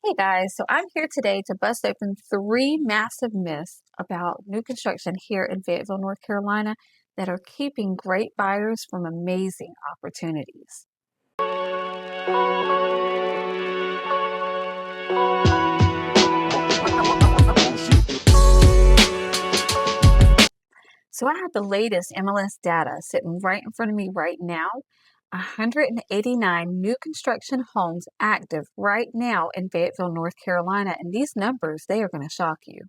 Hey guys, so I'm here today to bust open three massive myths about new construction here in Fayetteville, North Carolina that are keeping great buyers from amazing opportunities. So I have the latest MLS data sitting right in front of me right now. 189 new construction homes active right now in Fayetteville, North Carolina, and these numbers, they are going to shock you.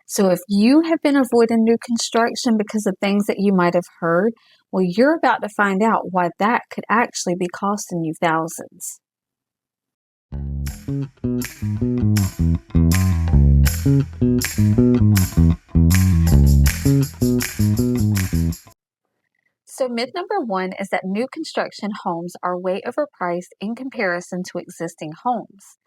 So if you have been avoiding new construction because of things that you might have heard, well, you're about to find out why that could actually be costing you thousands. So myth number one is that new construction homes are way overpriced in comparison to existing homes.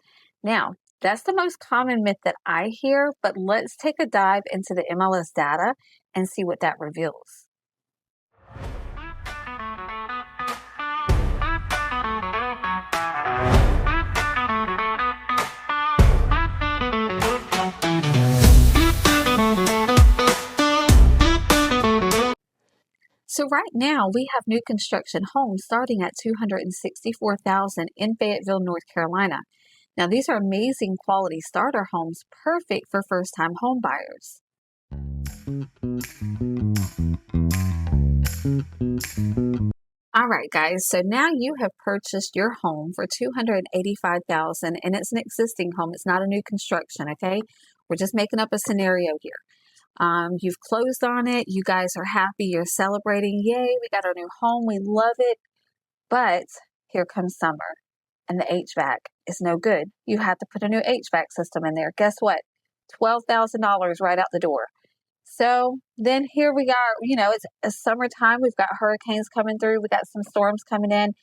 Now, that's the most common myth that I hear, but let's take a dive into the MLS data and see what that reveals. So right now we have new construction homes starting at $264,000 in Fayetteville, North Carolina. Now these are amazing quality starter homes, perfect for first-time home buyers. All right, guys, so now you have purchased your home for $285,000 and it's an existing home. It's not a new construction, okay? We're just making up a scenario here. You've closed on it. You guys are happy. You're celebrating. Yay, we got our new home. We love it. But here comes summer and the HVAC is no good. You have to put a new HVAC system in there. Guess what? $12,000 right out the door. So then here we are, it's a summertime. We've got hurricanes coming through. We got some storms coming in.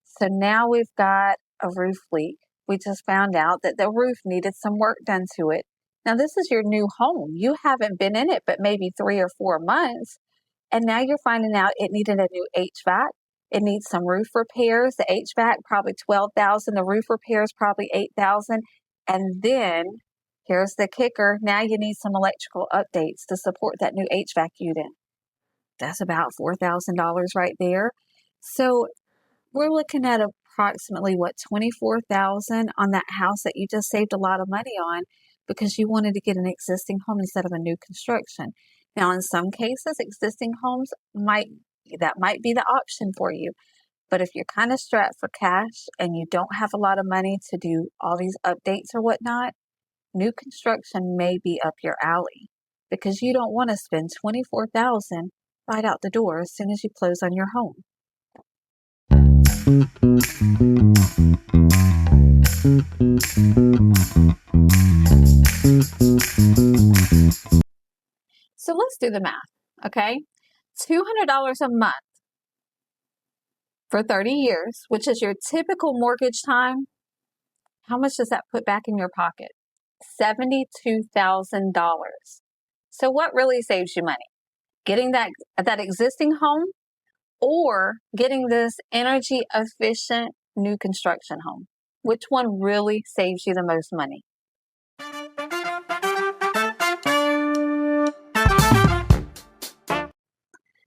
So now we've got a roof leak. We just found out that the roof needed some work done to it. Now, this is your new home. You haven't been in it but maybe 3 or 4 months. And now you're finding out it needed a new HVAC. It needs some roof repairs. The HVAC, probably $12,000. The roof repairs, probably $8,000. And then here's the kicker. Now you need some electrical updates to support that new HVAC unit. That's about $4,000 right there. So we're looking at approximately, $24,000 on that house that you just saved a lot of money on because you wanted to get an existing home instead of a new construction. Now, in some cases, existing homes might be the option for you. But if you're kind of strapped for cash and you don't have a lot of money to do all these updates or whatnot, new construction may be up your alley because you don't want to spend $24,000 right out the door as soon as you close on your home. So let's do the math, okay? $200 a month for 30 years, which is your typical mortgage time. How much does that put back in your pocket? $72,000. So what really saves you money? Getting that existing home or getting this energy efficient new construction home? Which one really saves you the most money?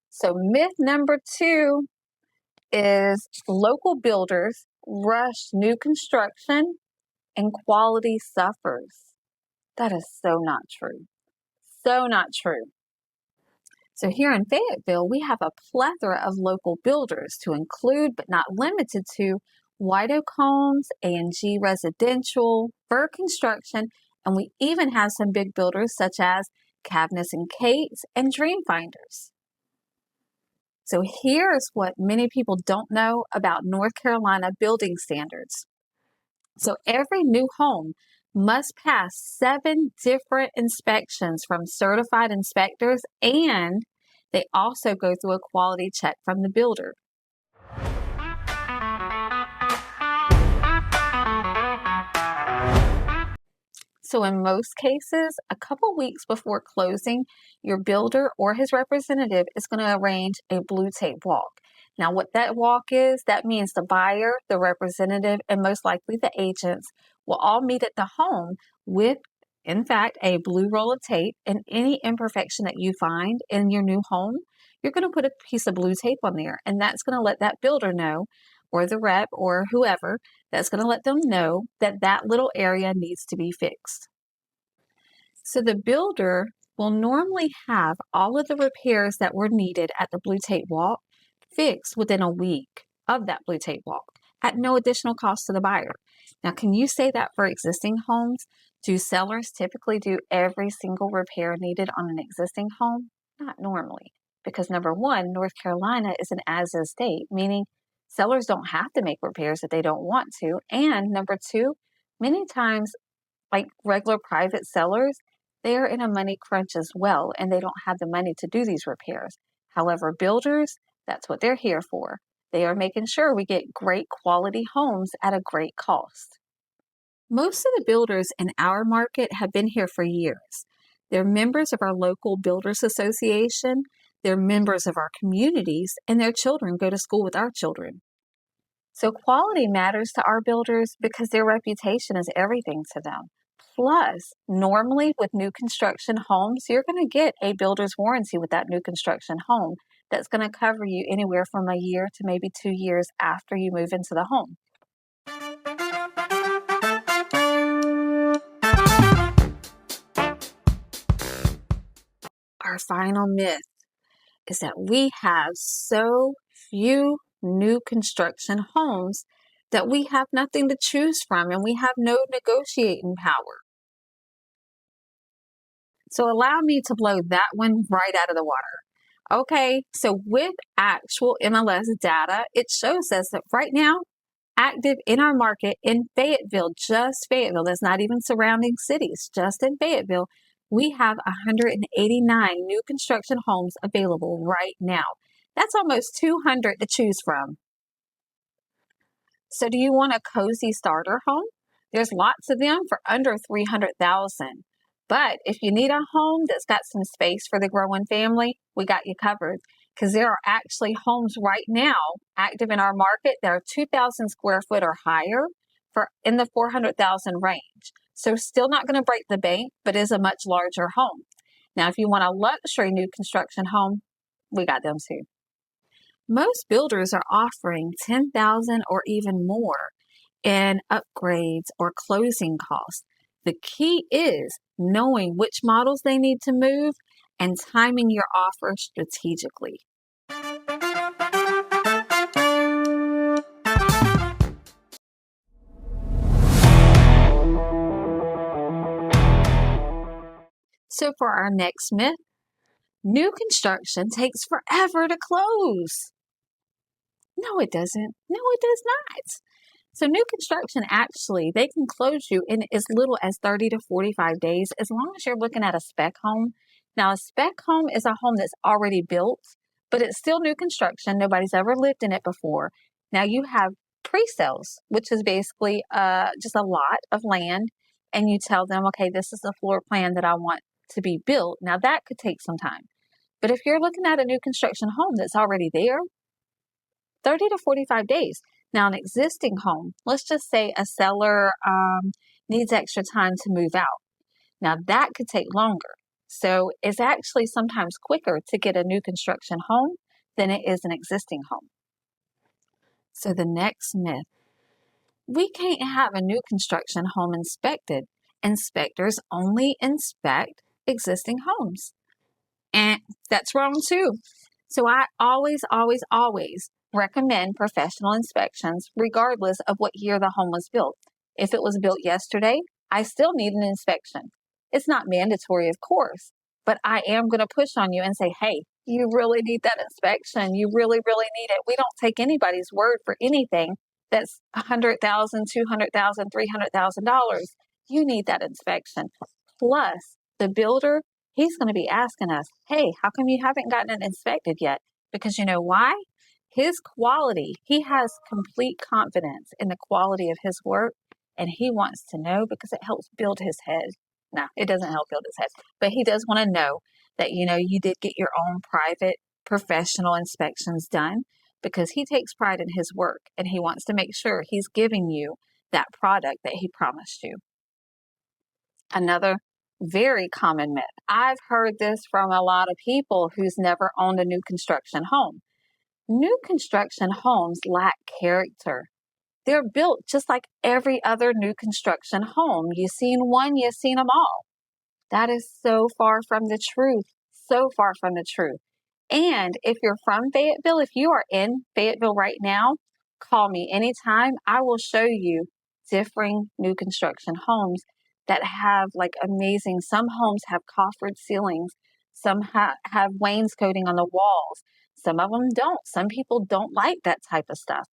So myth number two is local builders rush new construction and quality suffers. That is so not true. So not true. So here in Fayetteville, we have a plethora of local builders to include, but not limited to, White Oak Homes, A&G Residential, Fir Construction, and we even have some big builders such as Cabinets and Cates and Dreamfinders. So here's what many people don't know about North Carolina building standards. So every new home must pass 7 different inspections from certified inspectors, and they also go through a quality check from the builder. So in most cases, a couple weeks before closing, your builder or his representative is going to arrange a blue tape walk. Now, what that walk is, that means the buyer, the representative, and most likely the agents will all meet at the home with, in fact, a blue roll of tape, and any imperfection that you find in your new home, you're going to put a piece of blue tape on there, and that's going to let that builder know, or the rep, or whoever, that's going to let them know that that little area needs to be fixed. So the builder will normally have all of the repairs that were needed at the blue tape walk fixed within a week of that blue tape walk at no additional cost to the buyer. Now, can you say that for existing homes? Do sellers typically do every single repair needed on an existing home? Not normally, because number one, North Carolina is an as-is state, meaning sellers don't have to make repairs if they don't want to. And number two, many times, like regular private sellers, they are in a money crunch as well, and they don't have the money to do these repairs. However, builders, that's what they're here for. They are making sure we get great quality homes at a great cost. Most of the builders in our market have been here for years. They're members of our local builders association, they're members of our communities, and their children go to school with our children. So quality matters to our builders because their reputation is everything to them. Plus, normally with new construction homes, you're going to get a builder's warranty with that new construction home that's going to cover you anywhere from a year to maybe 2 years after you move into the home. Our final myth is that we have so few new construction homes that we have nothing to choose from and we have no negotiating power. So allow me to blow that one right out of the water. Okay, so with actual MLS data, it shows us that right now, active in our market in Fayetteville, just Fayetteville, that's not even surrounding cities, just in Fayetteville, we have 189 new construction homes available right now. That's almost 200 to choose from. So do you want a cozy starter home? There's lots of them for under $300,000. But if you need a home that's got some space for the growing family, we got you covered. Because there are actually homes right now active in our market that are 2,000 square foot or higher for in the 400,000 range. So still not going to break the bank, but is a much larger home. Now, if you want a luxury new construction home, we got them too. Most builders are offering $10,000 or even more in upgrades or closing costs. The key is knowing which models they need to move and timing your offer strategically. So for our next myth, new construction takes forever to close. No, it doesn't. No, it does not. So new construction, actually, they can close you in as little as 30 to 45 days as long as you're looking at a spec home. Now, a spec home is a home that's already built, but it's still new construction. Nobody's ever lived in it before. Now, you have pre-sales, which is basically just a lot of land, and you tell them, okay, this is the floor plan that I want to be built. Now, that could take some time. But if you're looking at a new construction home that's already there, 30 to 45 days. Now, an existing home, let's just say a seller needs extra time to move out. Now, that could take longer. So it's actually sometimes quicker to get a new construction home than it is an existing home. So the next myth, we can't have a new construction home inspected. Inspectors only inspect existing homes. And that's wrong too. So I always recommend professional inspections regardless of what year the home was built. If it was built yesterday, I still need an inspection. It's not mandatory, of course, but I am going to push on you and say, hey, you really need that inspection. You really, really need it. We don't take anybody's word for anything that's $100,000, $200,000, $300,000. You need that inspection. Plus, the builder, he's going to be asking us, hey, how come you haven't gotten it inspected yet? Because you know why? His quality, he has complete confidence in the quality of his work, and he wants to know because it helps build his head. No, it doesn't help build his head, but he does want to know that, you did get your own private professional inspections done because he takes pride in his work and he wants to make sure he's giving you that product that he promised you. Another very common myth. I've heard this from a lot of people who's never owned a new construction home. New construction homes lack character. They're built just like every other new construction home. You've seen one, you've seen them all. That is so far from the truth. So far from the truth. And if you're from Fayetteville, if you are in Fayetteville right now, call me anytime. I will show you differing new construction homes that have like amazing. Some homes have coffered ceilings. Some have wainscoting on the walls. Some of them don't. Some people don't like that type of stuff.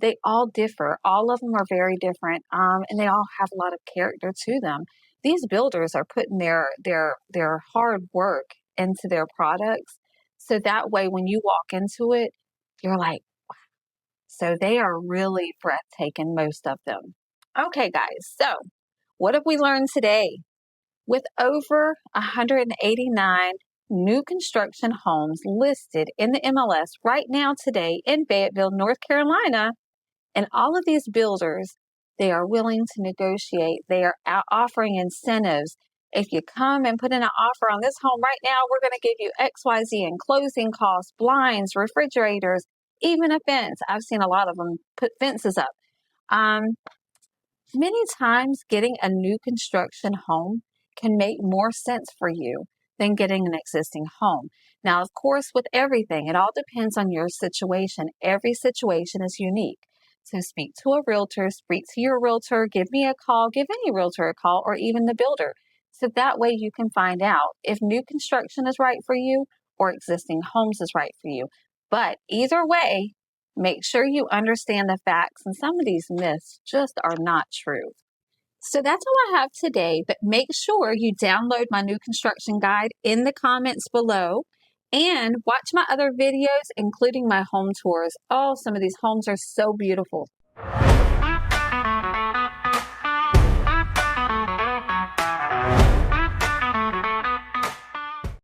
They all differ. All of them are very different, and they all have a lot of character to them. These builders are putting their hard work into their products, so that way when you walk into it, you're like, wow. So they are really breathtaking, most of them. Okay, guys. So what have we learned today? With over 189 new construction homes listed in the MLS right now today in Fayetteville, North Carolina, and all of these builders, they are willing to negotiate. They are offering incentives. If you come and put in an offer on this home right now, we're going to give you XYZ in closing costs, blinds, refrigerators, even a fence. I've seen a lot of them put fences up. Many times getting a new construction home can make more sense for you than getting an existing home. Now, of course, with everything, it all depends on your situation. Every situation is unique. So speak to a realtor, speak to your realtor, give me a call, give any realtor a call, or even the builder. So that way you can find out if new construction is right for you or existing homes is right for you. But either way, make sure you understand the facts, and some of these myths just are not true. So that's all I have today, but make sure you download my new construction guide in the comments below and watch my other videos, including my home tours. Oh, some of these homes are so beautiful.